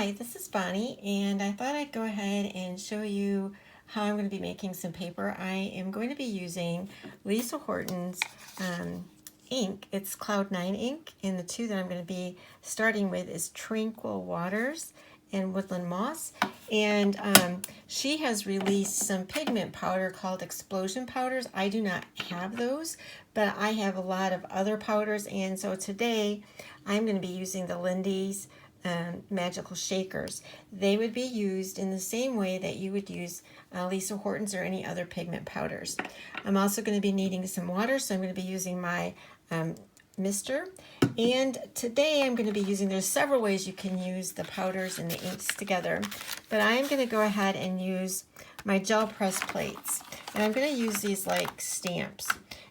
Hi, this is Bonnie, and I thought I'd go ahead and show you how I'm going to be making some paper. I am going to be using Lisa Horton's ink. It's Cloud 9 ink, and the two that I'm going to be starting with is Tranquil Waters and Woodland Moss. And she has released some pigment powder called explosion powders. I do not have those, but I have a lot of other powders, and so today I'm going to be using the Lindy's magical shakers. They would be used in the same way that you would use Lisa Horton's or any other pigment powders. I'm also going to be needing some water, so I'm going to be using my mister. And today I'm going to be using, there's several ways you can use the powders and the inks together, but I am going to go ahead and use my gel press plates. And I'm going to use these like stamps.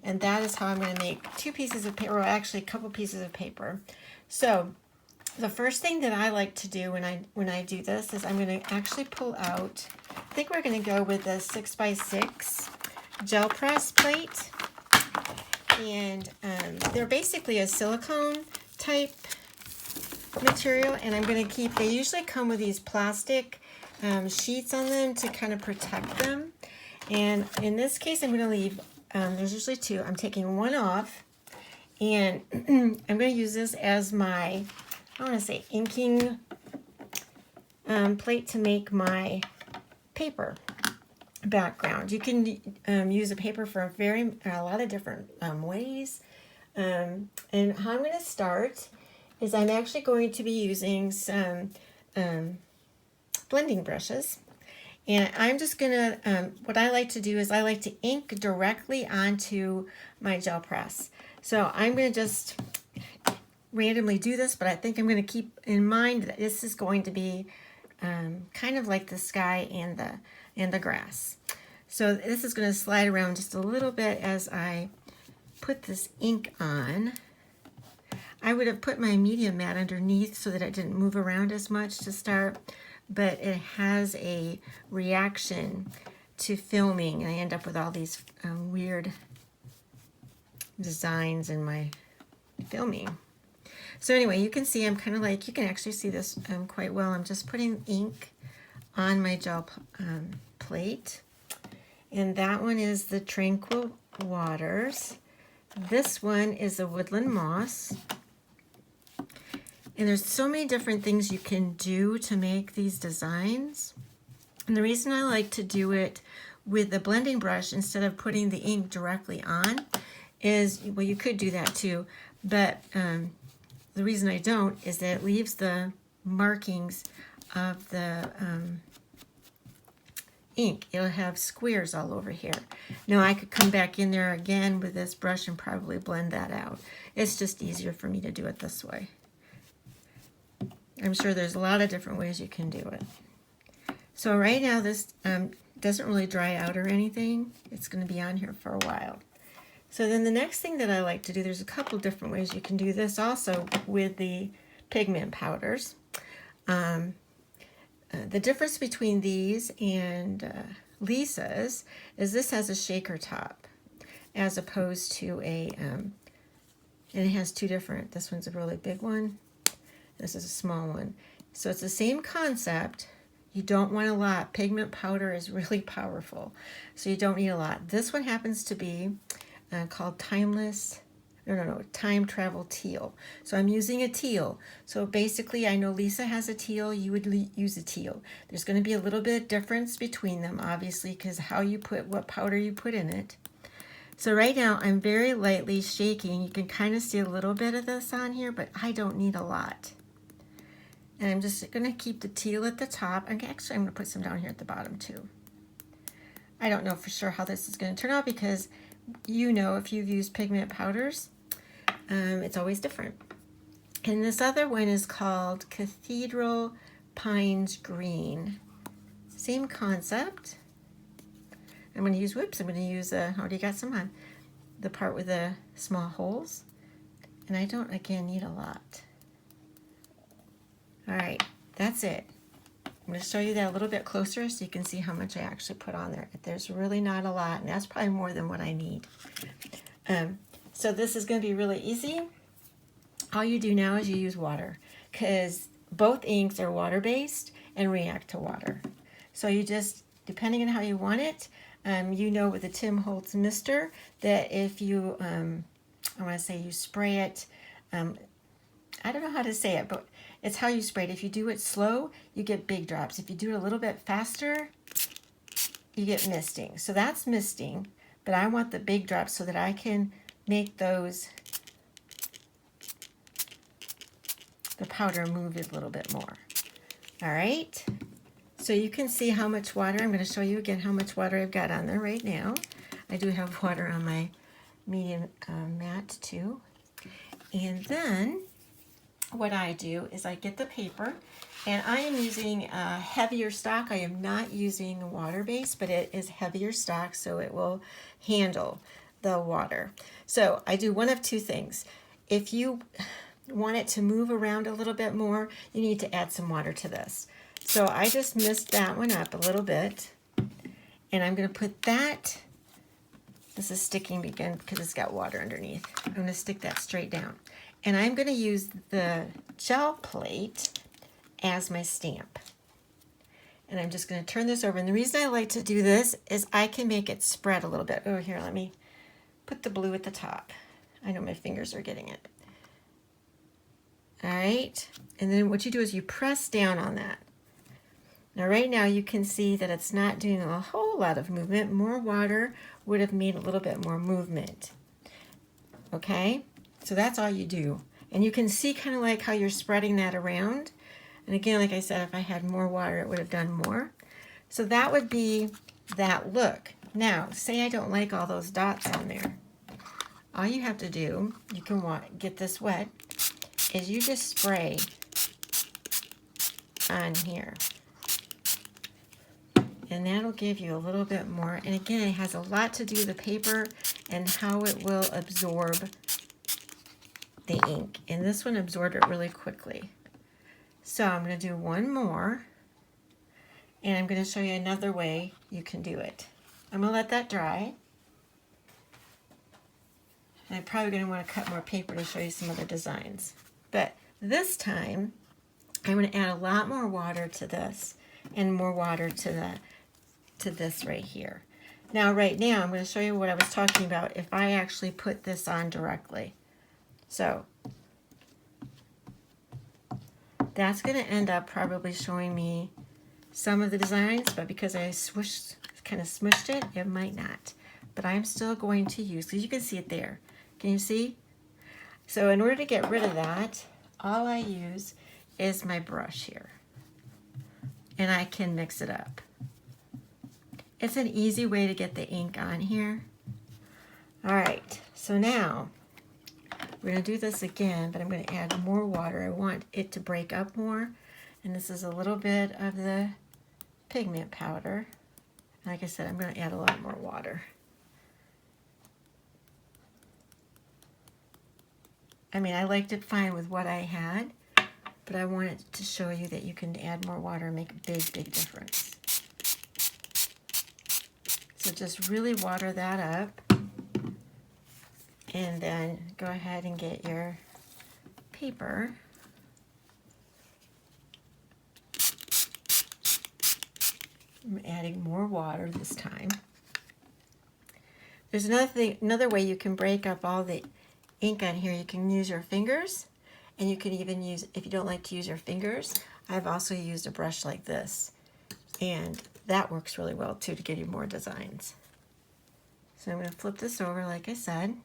And that is how I'm going to make two pieces of paper, or actually a couple pieces of paper. So the first thing that I like to do when I do this is I'm going to actually pull out, I think we're going to go with a 6x6 gel press plate. And they're basically a silicone type material, and I'm going to keep, they usually come with these plastic sheets on them to kind of protect them. And in this case, I'm going to leave, there's usually two. I'm taking one off, and I'm going to use this as my, I want to say, inking plate to make my paper background. You can use a paper for a lot of different ways. And how I'm going to start is I'm actually going to be using some blending brushes. And I'm just going to, what I like to do is I like to ink directly onto my gel press. So I'm going to just randomly do this, but I think I'm going to keep in mind that this is going to be kind of like the sky and the grass. So this is going to slide around just a little bit as I put this ink on. I would have put my medium mat underneath so that it didn't move around as much to start, but it has a reaction to filming, and I end up with all these weird designs in my filming. So anyway, you can see I'm kind of like, you can actually see this quite well. I'm just putting ink on my gel plate. And that one is the Tranquil Waters. This one is the Woodland Moss. And there's so many different things you can do to make these designs. And the reason I like to do it with the blending brush instead of putting the ink directly on is, well, you could do that too, but the reason I don't is that it leaves the markings of the ink. It'll have squares all over here. Now I could come back in there again with this brush and probably blend that out. It's just easier for me to do it this way. I'm sure there's a lot of different ways you can do it. So right now this doesn't really dry out or anything. It's going to be on here for a while. So then the next thing that I like to do, there's a couple different ways you can do this also with the pigment powders. The difference between these and Lisa's is this has a shaker top as opposed to a, and it has two different, this one's a really big one, this is a small one. So it's the same concept. You don't want a lot. Pigment powder is really powerful, so you don't need a lot. This one happens to be called Time Travel Teal. So I'm using a teal. So basically, I know Lisa has a teal, you would use a teal. There's going to be a little bit of difference between them, obviously, because how you put, what powder you put in it. So right now, I'm very lightly shaking. You can kind of see a little bit of this on here, but I don't need a lot. And I'm just going to keep the teal at the top. And actually, I'm going to put some down here at the bottom, too. I don't know for sure how this is going to turn out because you know, if you've used pigment powders, it's always different. And this other one is called Cathedral Pines Green. Same concept. I'm going to use, whoops, I'm going to use, I already got some on, the part with the small holes. And I don't, again, need a lot. All right, that's it. I'm going to show you that a little bit closer so you can see how much I actually put on there. There's really not a lot, and that's probably more than what I need. So this is going to be really easy. All you do now is you use water, because both inks are water-based and react to water. So you just, depending on how you want it, you know with the Tim Holtz Mister that if you, I want to say you spray it, I don't know how to say it, but it's how you spray it. If you do it slow, you get big drops. If you do it a little bit faster, you get misting. So that's misting, but I want the big drops so that I can make those, the powder move a little bit more. All right, so you can see how much water, I'm going to show you again how much water I've got on there right now. I do have water on my medium mat too. And then what I do is I get the paper, and I am using a heavier stock. I am not using a water base, but it is heavier stock, so it will handle the water. So I do one of two things. If you want it to move around a little bit more, you need to add some water to this. So I just mixed that one up a little bit, and I'm going to put that, this is sticking again because it's got water underneath. I'm going to stick that straight down. And I'm going to use the gel plate as my stamp. And I'm just going to turn this over. And the reason I like to do this is I can make it spread a little bit. Oh, here, let me put the blue at the top. I know my fingers are getting it. All right. And then what you do is you press down on that. Now right now you can see that it's not doing a whole lot of movement. More water would have made a little bit more movement. Okay, so that's all you do. And you can see kind of like how you're spreading that around. And again, like I said, if I had more water, it would have done more. So that would be that look. Now, say I don't like all those dots on there. All you have to do, you can get this wet, is you just spray on here. And that'll give you a little bit more. And again, it has a lot to do with the paper and how it will absorb the ink. And this one absorbed it really quickly. So I'm going to do one more. And I'm going to show you another way you can do it. I'm going to let that dry. And I'm probably going to want to cut more paper to show you some other designs. But this time, I'm going to add a lot more water to this and more water to this right here. Now, right now, I'm going to show you what I was talking about if I actually put this on directly. So that's going to end up probably showing me some of the designs, but because I kind of smushed it, it might not. But I'm still going to use, because you can see it there. Can you see? So in order to get rid of that, all I use is my brush here. And I can mix it up. It's an easy way to get the ink on here. All right, so now we're going to do this again, but I'm going to add more water. I want it to break up more. And this is a little bit of the pigment powder. Like I said, I'm going to add a lot more water. I mean, I liked it fine with what I had, but I wanted to show you that you can add more water and make a big, big difference. So just really water that up, and then go ahead and get your paper. I'm adding more water this time. There's another way you can break up all the ink on here. You can use your fingers, and you can even use, if you don't like to use your fingers, I've also used a brush like this, and that works really well too to give you more designs. So I'm going to flip this over like I said,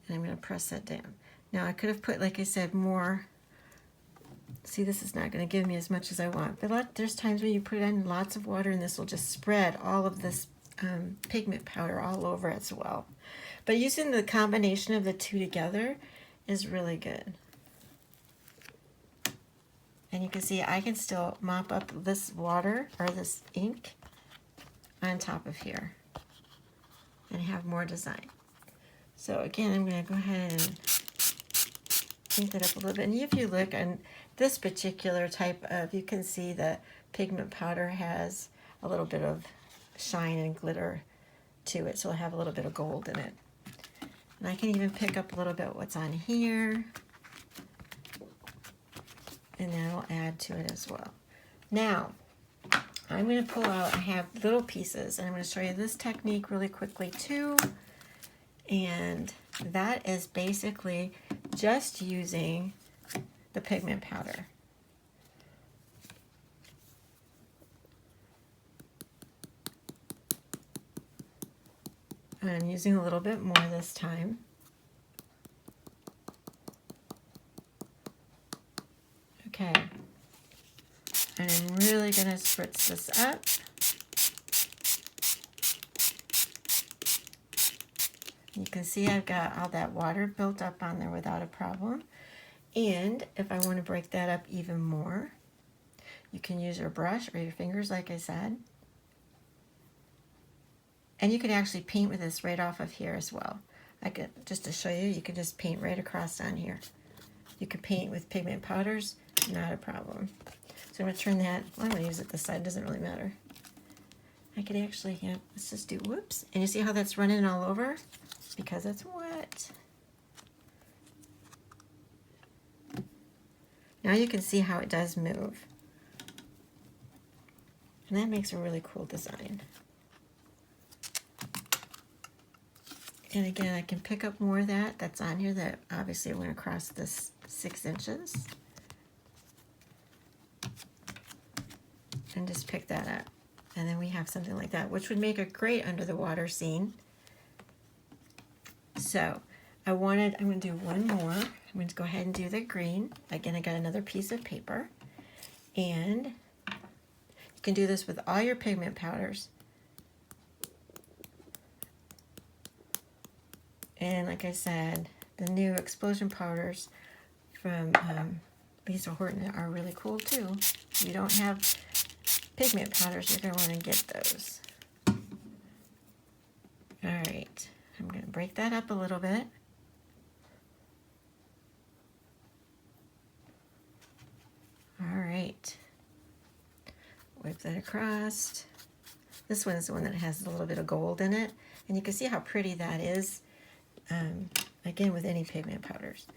and I'm going to press that down. Now I could have put, like I said, more. See, this is not going to give me as much as I want, but there's times when you put in lots of water and this will just spread all of this pigment powder all over as well. But using the combination of the two together is really good. And you can see I can still mop up this water or this ink on top of here and have more design. So again, I'm going to go ahead and ink that up a little bit. And if you look on this particular type of, you can see the pigment powder has a little bit of shine and glitter to it, so it'll have a little bit of gold in it. And I can even pick up a little bit what's on here. will add to it as well. Now, I'm going to pull out, I have little pieces, and I'm going to show you this technique really quickly too. And that is basically just using the pigment powder. I'm using a little bit more this time. Okay. And I'm really going to spritz this up. You can see I've got all that water built up on there without a problem. And if I want to break that up even more, you can use your brush or your fingers, like I said. And you can actually paint with this right off of here as well. I could, just to show you, you can just paint right across on here. You can paint with pigment powders, not a problem. So I'm going to turn that, well, I'm going to use it this side, doesn't really matter. I could actually, yeah, let's just do, whoops. And you see how that's running all over? Because it's wet. Now you can see how it does move. And that makes a really cool design. And again, I can pick up more of that that's on here that obviously went across this 6 inches. And just pick that up. And then we have something like that, which would make a great under the water scene. So I'm going to do one more. I'm going to go ahead and do the green. Again, I got another piece of paper. And you can do this with all your pigment powders. And like I said, the new explosion powders from Lisa Horton are really cool too. If you don't have pigment powders, you're going to want to get those. All right, I'm going to break that up a little bit. All right, wipe that across. This one is the one that has a little bit of gold in it, and you can see how pretty that is. Again, with any pigment powders.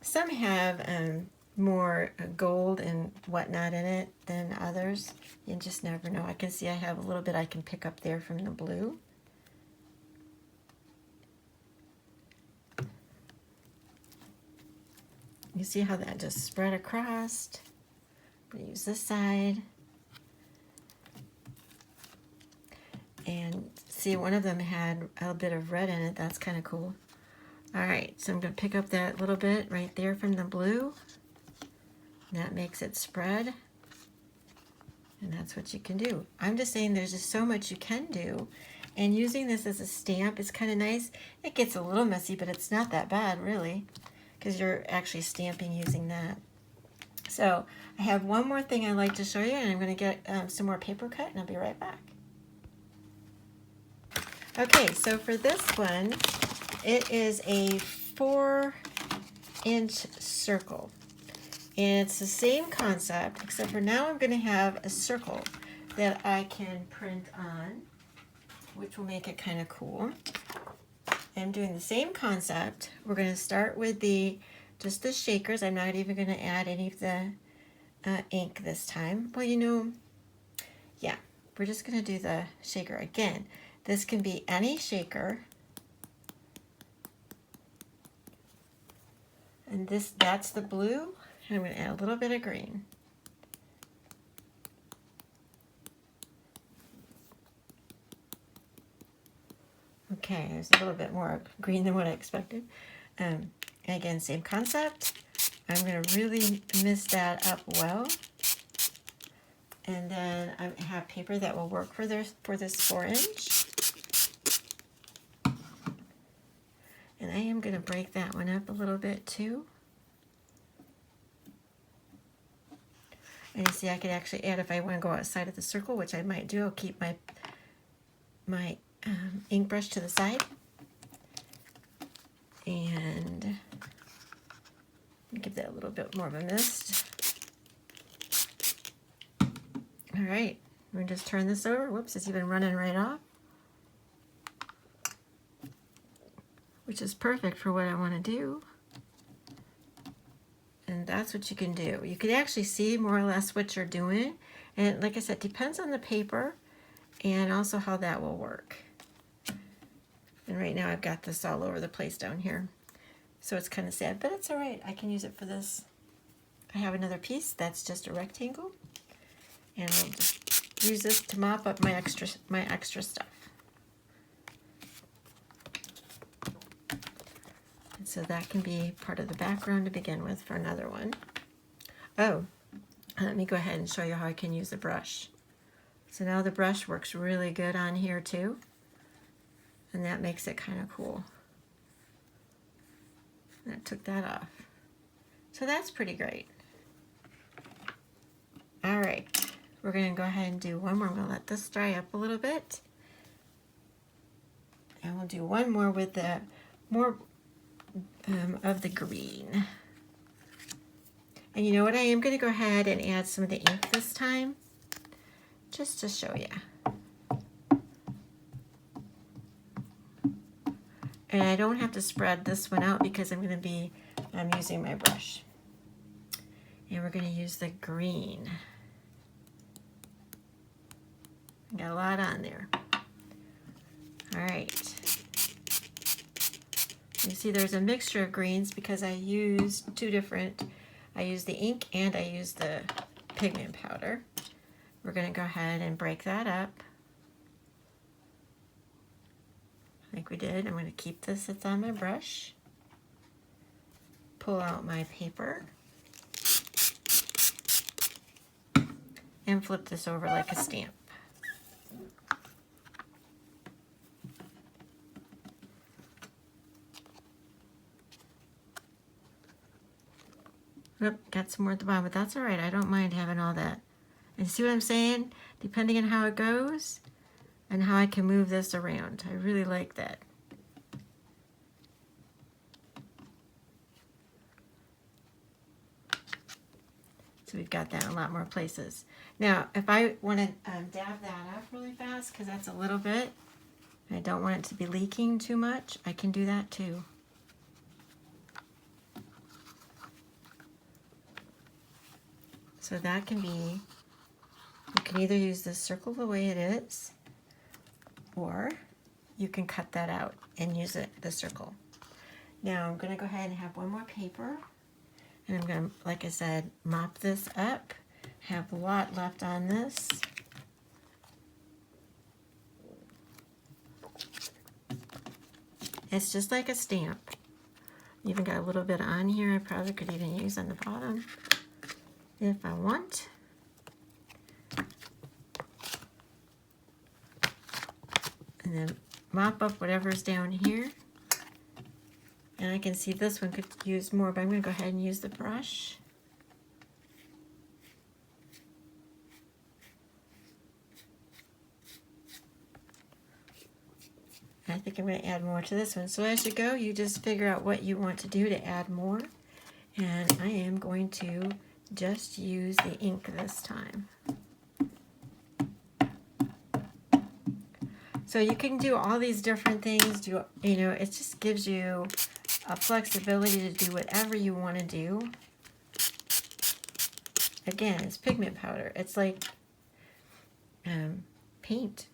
Some have more gold and whatnot in it than others. You just never know. I can see I have a little bit I can pick up there from the blue. You see how that just spread across. I'm going to use this side. And see, one of them had a bit of red in it. That's kind of cool. All right, so I'm going to pick up that little bit right there from the blue. That makes it spread. And that's what you can do. I'm just saying there's just so much you can do. And using this as a stamp is kind of nice. It gets a little messy, but it's not that bad, really, because you're actually stamping using that. So I have one more thing I'd like to show you, and I'm going to get some more paper cut, and I'll be right back. Okay, so for this one, it is a 4-inch circle. And it's the same concept, except for now I'm going to have a circle that I can print on, which will make it kind of cool. I'm doing the same concept. We're going to start with just the shakers. I'm not even going to add any of the ink this time. Well, you know, yeah, we're just going to do the shaker again. This can be any shaker. And that's the blue. And I'm going to add a little bit of green. Okay, there's a little bit more green than what I expected. And again, same concept. I'm going to really mist that up well. And then I have paper that will work for this 4-inch. And I am going to break that one up a little bit too. And you see I could actually add, if I want to go outside of the circle, which I might do, I'll keep my ink brush to the side. And give that a little bit more of a mist. All right, we're going to just turn this over. Whoops, it's even running right off. Which is perfect for what I want to do. And that's what you can do. You can actually see more or less what you're doing. And like I said, depends on the paper and also how that will work. And right now I've got this all over the place down here. So it's kind of sad, but it's all right. I can use it for this. I have another piece that's just a rectangle. And I'll just use this to mop up my extra stuff. And so that can be part of the background to begin with for another one. Oh, let me go ahead and show you how I can use the brush. So now the brush works really good on here too. And that makes it kind of cool. And I took that off. So that's pretty great. All right, we're going to go ahead and do one more. I'm going to let this dry up a little bit. And we'll do one more with the more of the green. And you know what? I am going to go ahead and add some of the ink this time, just to show you. And I don't have to spread this one out because I'm going to be using my brush. And we're going to use the green. Got a lot on there. All right. You see there's a mixture of greens because I used two different, I used the ink and I used the pigment powder. We're going to go ahead and break that up. Like we did. I'm going to keep this that's on my brush. Pull out my paper. And flip this over like a stamp. Oop, got some more at the bottom, but that's all right. I don't mind having all that. And see what I'm saying? Depending on how it goes and how I can move this around. I really like that. So we've got that in a lot more places. Now, if I want to dab that up really fast, because that's a little bit, I don't want it to be leaking too much, I can do that too. So that can be, you can either use this circle the way it is, or you can cut that out and use it the circle. Now I'm going to go ahead and have one more paper, and I'm going to, like I said, mop this up. Have a lot left on this. It's just like a stamp. Even got a little bit on here. I probably could even use on the bottom if I want. And then mop up whatever's down here. And I can see this one could use more, but I'm going to go ahead and use the brush. I think I'm going to add more to this one. So as you go, you just figure out what you want to do to add more. And I am going to just use the ink this time. So you can do all these different things. You know, it just gives you a flexibility to do whatever you want to do. Again, it's pigment powder. It's like paint.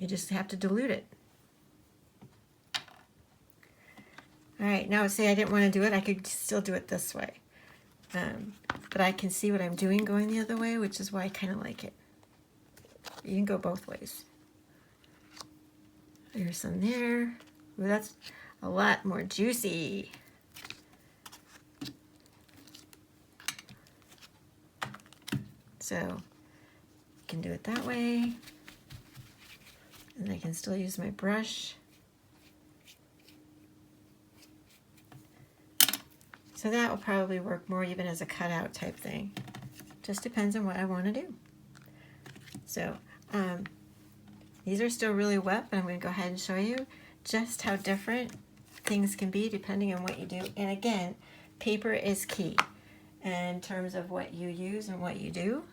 You just have to dilute it. All right, now say I didn't want to do it, I could still do it this way. But I can see what I'm doing going the other way, which is why I kind of like it. You can go both ways. There's some there. Ooh, that's a lot more juicy. So you can do it that way. And I can still use my brush. So that will probably work more even as a cutout type thing. Just depends on what I want to do. So these are still really wet, but I'm going to go ahead and show you just how different things can be depending on what you do. And again, paper is key in terms of what you use and what you do.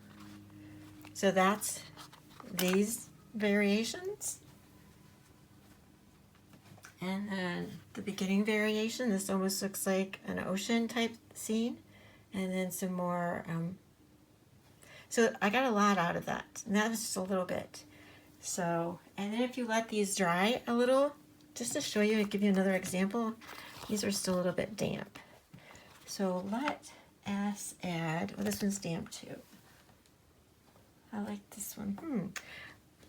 So that's these variations. And then the beginning variation, this almost looks like an ocean type scene. and then some more. So I got a lot out of that, and that was just a little bit. So, and then if you let these dry a little, just to show you and give you another example, these are still a little bit damp. So let us add, well, this one's damp too. I like this one.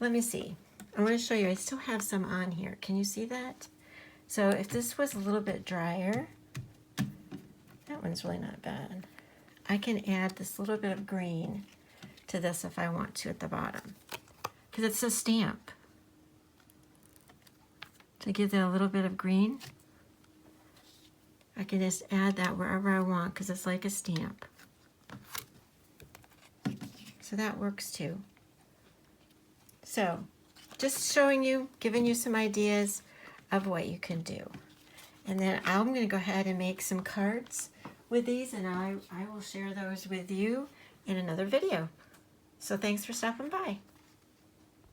Let me see. I want to show you, I still have some on here. Can you see that? So if this was a little bit drier, that one's really not bad. I can add this little bit of green to this if I want to at the bottom, because it's a stamp. To give that a little bit of green, I can just add that wherever I want because it's like a stamp. So that works too. So just showing you, giving you some ideas of what you can do. And then I'm going to go ahead and make some cards with these, and I will share those with you in another video. So thanks for stopping by.